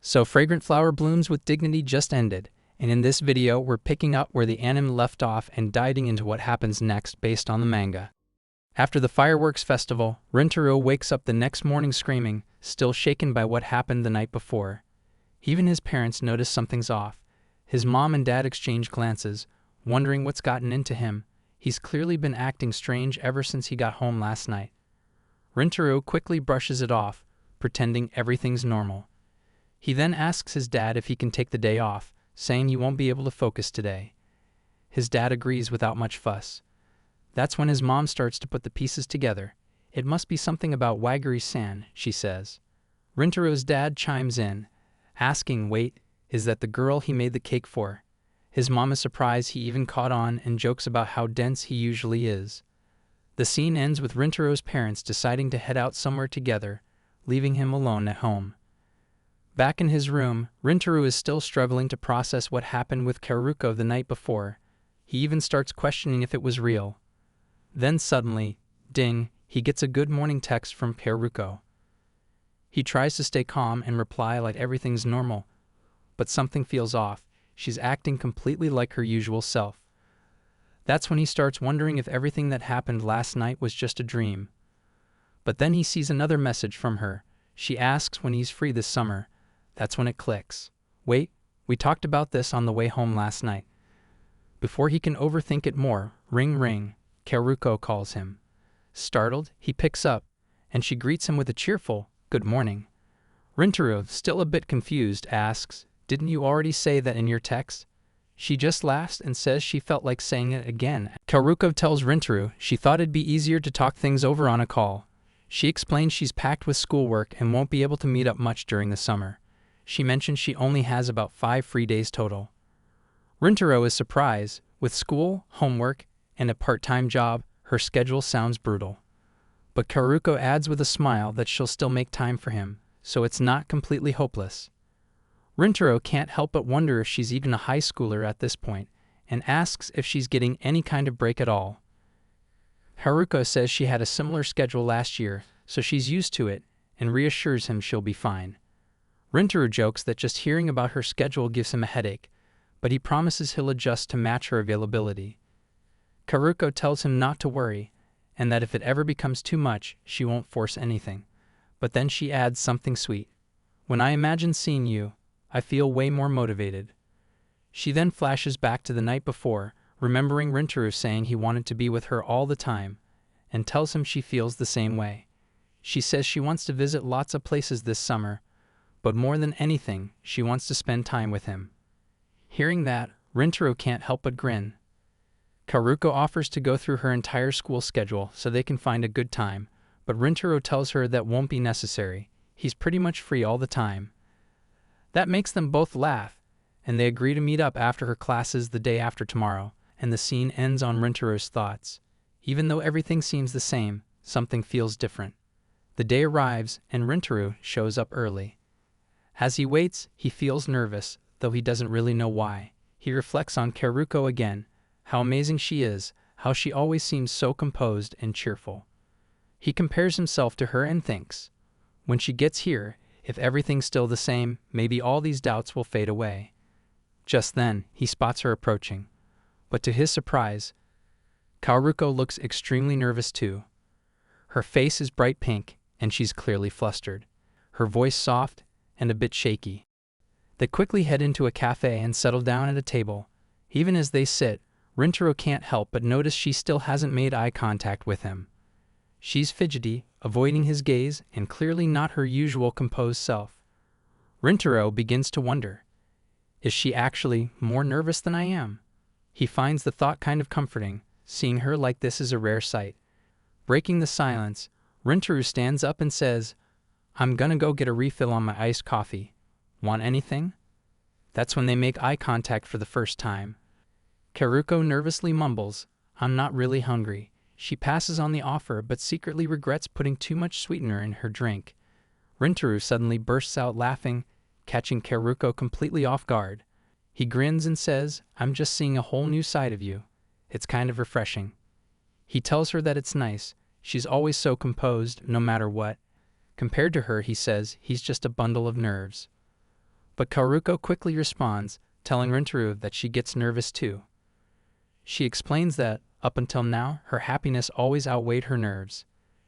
So Fragrant Flower Blooms with Dignity just ended, and in this video we're picking up where the anime left off and diving into what happens next based on the manga. After the fireworks festival, Rintaro wakes up the next morning screaming, still shaken by what happened the night before. Even his parents notice something's off. His mom and dad exchange glances, wondering what's gotten into him. He's clearly been acting strange ever since he got home last night. Rintaro quickly brushes it off, pretending everything's normal. He then asks his dad if he can take the day off, saying he won't be able to focus today. His dad agrees without much fuss. That's when his mom starts to put the pieces together. It must be something about Wagiri-san, she says. Rintaro's dad chimes in, asking, wait, is that the girl he made the cake for? His mom is surprised he even caught on and jokes about how dense he usually is. The scene ends with Rintaro's parents deciding to head out somewhere together, leaving him alone at home. Back in his room, Rintaro is still struggling to process what happened with Karuko the night before. He even starts questioning if it was real. Then suddenly, ding, he gets a good morning text from Karuko. He tries to stay calm and reply like everything's normal, but something feels off. She's acting completely like her usual self. That's when he starts wondering if everything that happened last night was just a dream. But then he sees another message from her. She asks when he's free this summer. That's when it clicks. Wait, we talked about this on the way home last night. Before he can overthink it more, ring ring, Karuko calls him. Startled, he picks up, and she greets him with a cheerful, good morning. Rintaro, still a bit confused, asks, didn't you already say that in your text? She just laughs and says she felt like saying it again. Karuko tells Rintaro she thought it'd be easier to talk things over on a call. She explains she's packed with schoolwork and won't be able to meet up much during the summer. She mentions she only has about 5 free days total. Rintaro is surprised. With school, homework, and a part-time job, her schedule sounds brutal. But Karuko adds with a smile that she'll still make time for him, so it's not completely hopeless. Rintaro can't help but wonder if she's even a high schooler at this point, and asks if she's getting any kind of break at all. Haruko says she had a similar schedule last year, so she's used to it, and reassures him she'll be fine. Rintaro jokes that just hearing about her schedule gives him a headache, but he promises he'll adjust to match her availability. Karuko tells him not to worry, and that if it ever becomes too much, she won't force anything. But then she adds something sweet. When I imagine seeing you, I feel way more motivated. She then flashes back to the night before, remembering Rintaro saying he wanted to be with her all the time, and tells him she feels the same way. She says she wants to visit lots of places this summer, but more than anything, she wants to spend time with him. Hearing that, Rintaro can't help but grin. Karuko offers to go through her entire school schedule so they can find a good time, but Rintaro tells her that won't be necessary. He's pretty much free all the time. That makes them both laugh, and they agree to meet up after her classes the day after tomorrow, and the scene ends on Rintaro's thoughts. Even though everything seems the same, something feels different. The day arrives, and Rintaro shows up early. As he waits, he feels nervous, though he doesn't really know why. He reflects on Karuko again, how amazing she is, how she always seems so composed and cheerful. He compares himself to her and thinks, when she gets here, if everything's still the same, maybe all these doubts will fade away. Just then, he spots her approaching. But to his surprise, Karuko looks extremely nervous too. Her face is bright pink, and she's clearly flustered. Her voice soft and a bit shaky. They quickly head into a cafe and settle down at a table. Even as they sit, Rintaro can't help but notice she still hasn't made eye contact with him. She's fidgety, avoiding his gaze, and clearly not her usual composed self. Rintaro begins to wonder, is she actually more nervous than I am? He finds the thought kind of comforting. Seeing her like this is a rare sight. Breaking the silence, Rintaro stands up and says, I'm gonna go get a refill on my iced coffee. Want anything? That's when they make eye contact for the first time. Karuko nervously mumbles, I'm not really hungry. She passes on the offer but secretly regrets putting too much sweetener in her drink. Rintaro suddenly bursts out laughing, catching Karuko completely off guard. He grins and says, I'm just seeing a whole new side of you. It's kind of refreshing. He tells her that it's nice. She's always so composed, no matter what. Compared to her, he says, he's just a bundle of nerves. But Karuko quickly responds, telling Rintaro that she gets nervous too. She explains that, up until now, her happiness always outweighed her nerves.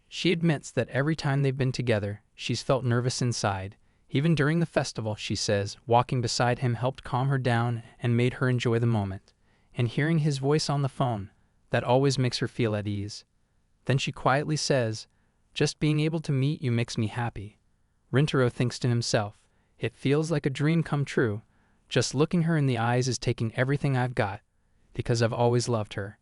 She admits that every time they've been together, she's felt nervous inside. Even during the festival, she says, walking beside him helped calm her down and made her enjoy the moment. And hearing his voice on the phone, that always makes her feel at ease. Then she quietly says, "Just being able to meet you makes me happy." Rintaro thinks to himself, "It feels like a dream come true. Just looking her in the eyes is taking everything I've got, because I've always loved her."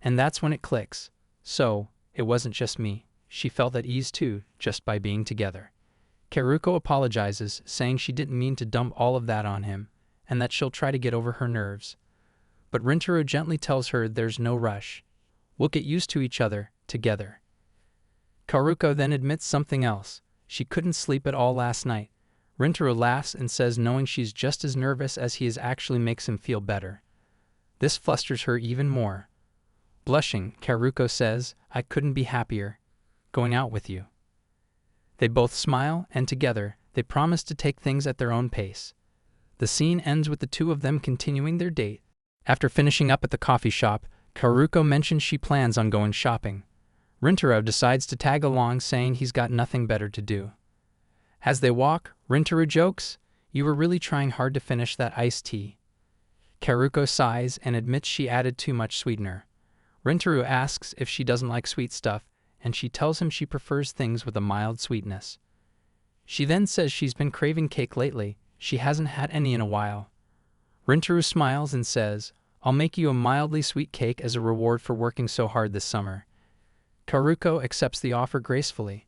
And that's when it clicks. So, it wasn't just me. She felt at ease too, just by being together. Karuko apologizes, saying she didn't mean to dump all of that on him, and that she'll try to get over her nerves. But Rintaro gently tells her there's no rush. We'll get used to each other, together. Karuko then admits something else. She couldn't sleep at all last night. Rintaro laughs and says knowing she's just as nervous as he is actually makes him feel better. This flusters her even more. Blushing, Karuko says, "I couldn't be happier. Going out with you." They both smile, and together, they promise to take things at their own pace. The scene ends with the two of them continuing their date. After finishing up at the coffee shop, Karuko mentions she plans on going shopping. Rintaro decides to tag along, saying he's got nothing better to do. As they walk, Rintaro jokes, "You were really trying hard to finish that iced tea." Karuko sighs and admits she added too much sweetener. Rintaro asks if she doesn't like sweet stuff, and she tells him she prefers things with a mild sweetness. She then says she's been craving cake lately. She hasn't had any in a while. Rintaro smiles and says, "I'll make you a mildly sweet cake as a reward for working so hard this summer." Karuko accepts the offer gracefully.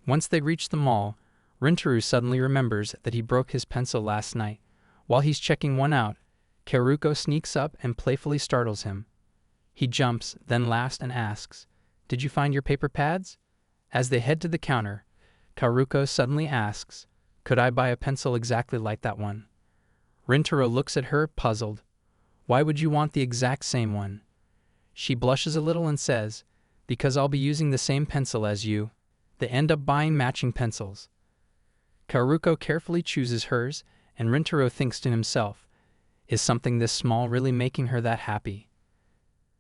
Once they reach the mall, Rintaro suddenly remembers that he broke his pencil last night. While he's checking one out, Karuko sneaks up and playfully startles him. He jumps, then laughs and asks, "Did you find your paper pads?" As they head to the counter, Karuko suddenly asks, "Could I buy a pencil exactly like that one?" Rintaro looks at her, puzzled. "Why would you want the exact same one?" She blushes a little and says, "Because I'll be using the same pencil as you." They end up buying matching pencils. Karuko carefully chooses hers, and Rintaro thinks to himself, "Is something this small really making her that happy?"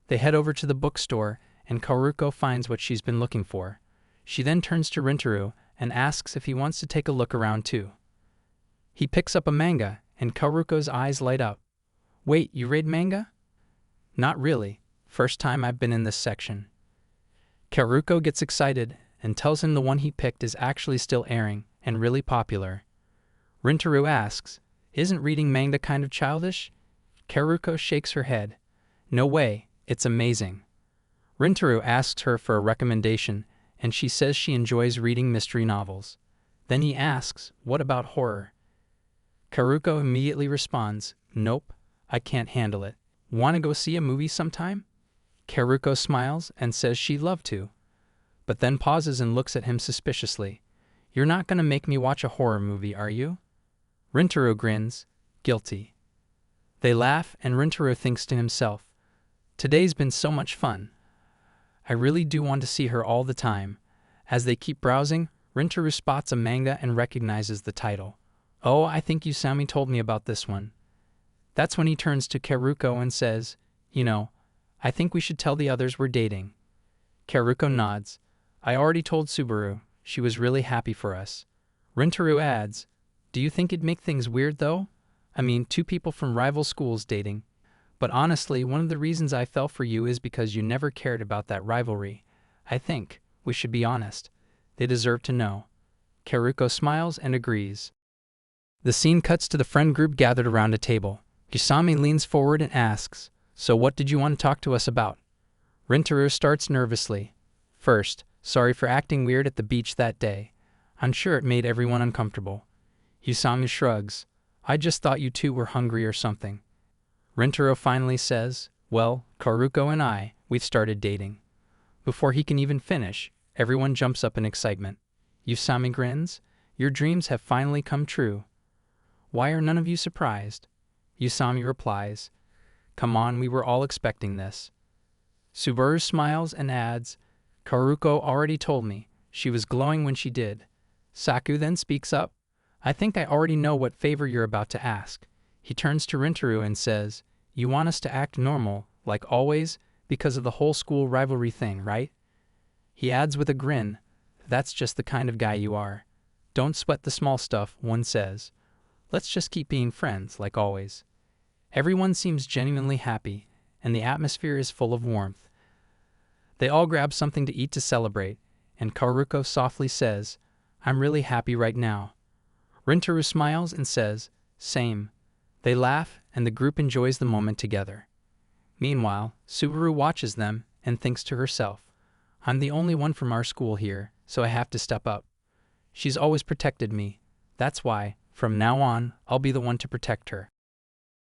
They head over to the bookstore, and Karuko finds what she's been looking for. She then turns to Rintaro and asks if he wants to take a look around too. He picks up a manga, and Karuko's eyes light up. "Wait, you read manga?" "Not really. First time I've been in this section." Karuko gets excited and tells him the one he picked is actually still airing and really popular. Rintaro asks, "Isn't reading manga kind of childish?" Karuko shakes her head. "No way, it's amazing." Rintaro asks her for a recommendation, and she says she enjoys reading mystery novels. Then he asks, "What about horror?" Karuko immediately responds, "Nope, I can't handle it. Want to go see a movie sometime?" Karuko smiles and says she'd love to, but then pauses and looks at him suspiciously. "You're not going to make me watch a horror movie, are you?" Rintaro grins, guilty. They laugh, and Rintaro thinks to himself, "Today's been so much fun. I really do want to see her all the time." As they keep browsing, Rintaro spots a manga and recognizes the title. "Oh, I think Usami told me about this one." That's when he turns to Karuko and says, "You know, I think we should tell the others we're dating." Karuko nods. "I already told Subaru. She was really happy for us." Rintaro adds, "Do you think it'd make things weird though? I mean, two people from rival schools dating. But honestly, one of the reasons I fell for you is because you never cared about that rivalry. I think we should be honest. They deserve to know." Karuko smiles and agrees. The scene cuts to the friend group gathered around a table. Usami leans forward and asks, "So what did you want to talk to us about?" Rintaro starts nervously. "First, sorry for acting weird at the beach that day. I'm sure it made everyone uncomfortable." Usami shrugs. "I just thought you two were hungry or something." Rintaro finally says, "Well, Karuko and we've started dating." Before he can even finish, everyone jumps up in excitement. Usami grins, "Your dreams have finally come true." "Why are none of you surprised?" Usami replies, "Come on, we were all expecting this." Subaru smiles and adds, "Karuko already told me. She was glowing when she did." Saku then speaks up, I think I already know what favor you're about to ask. He turns to Rintaro and says, "You want us to act normal, like always, because of the whole school rivalry thing, right?" He adds with a grin, "That's just the kind of guy you are. Don't sweat the small stuff," one says. "Let's just keep being friends, like always." Everyone seems genuinely happy, and the atmosphere is full of warmth. They all grab something to eat to celebrate, and Karuko softly says, "I'm really happy right now." Rintaro smiles and says, "Same." They laugh, and the group enjoys the moment together. Meanwhile, Subaru watches them and thinks to herself, "I'm the only one from our school here, so I have to step up. She's always protected me. That's why, from now on, I'll be the one to protect her."